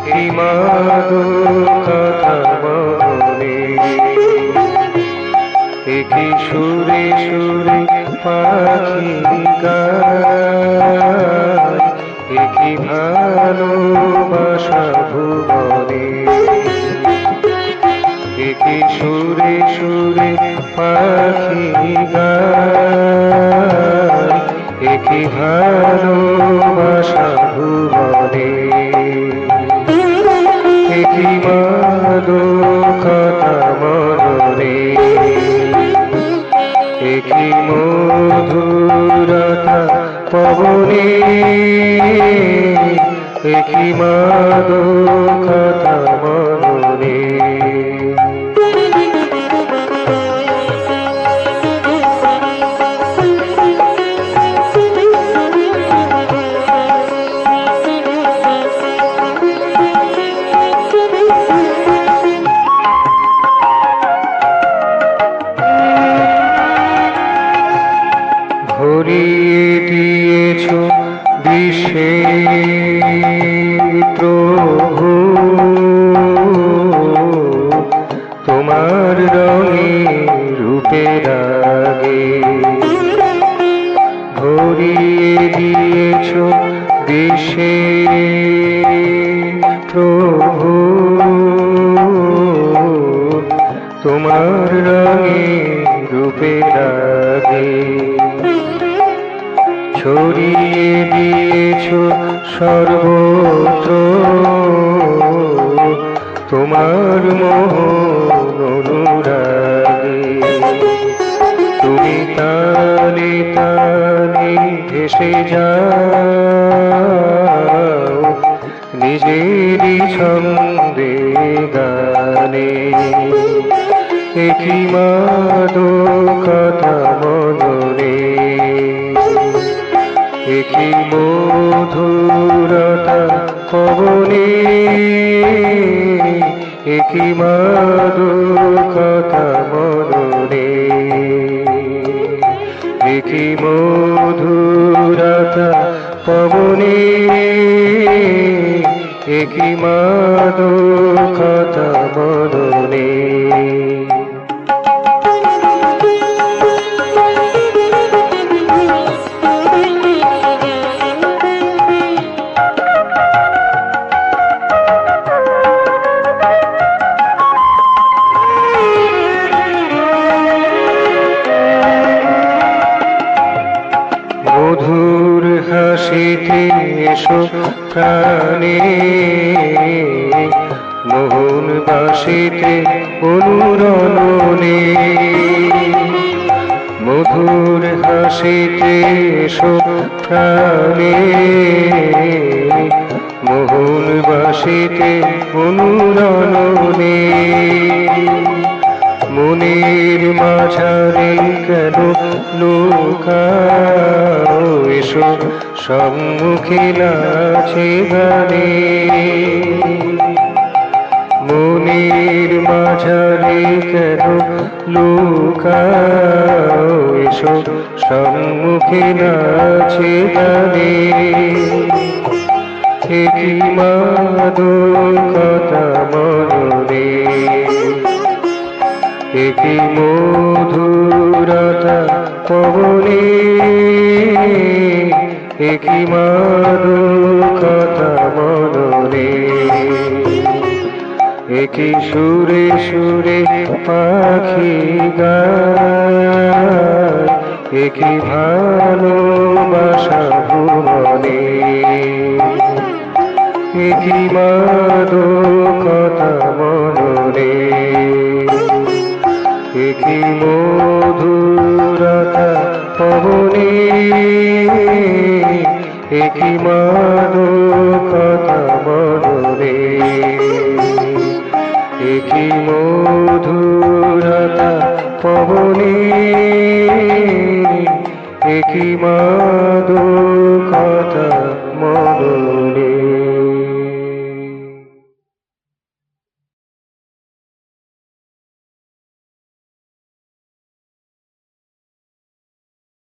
একই মাদক কথা মনে, একই সুরে সুরে পাখি গায়, একই ভালোবাসা ভুবনে, একই সুরে সুরে পাখি গায়, একই ভালোবাসা ভুবনে, একই মাদকতা মননে, একই মধুরতা পবনে, একই মাদকতা মননে। ভরিয়ে দিয়েছ বিষে প্রভু তোমার রঙে রূপের আগে, ভরিয়ে দিয়েছ বিষে প্রভু তোমার রঙে রূপের আগে, ছড়িয়ে দিয়েছ সর্বত্র তোমার মোহন অনুরাগে, তুমি তালে তালে ভেসে যাও নিজেরই ছন্দে গানে, একই মাদকতা মননে, একই মধুরতা পবনে, একই মাদকতা মননে, একই মধুরতা পবনে, একই মাদকতা মননে। মধুর হাসিতে এসো প্রাণে, মোহন বাসিতে অনুরণনে, মধুর হাসিতে এসো প্রাণে, মোহন বাসিতে অনুরণনে, মনের মাঝারে কেন লুকাও এসো সম্মুখে নাচে গানে, মনের মাঝারে কেন লুকাও এসো সম্মুখে নাচে গানে, একই মাদকতা মননে, একই মধুরতা পবনে, একই মাদকতা মননে, একই সুরে সুরে পাখি গায়, একই ভালোবাসা ভুবনে, একই মাদকতা মননে, একই মধুরতা পবনে, একই মাদক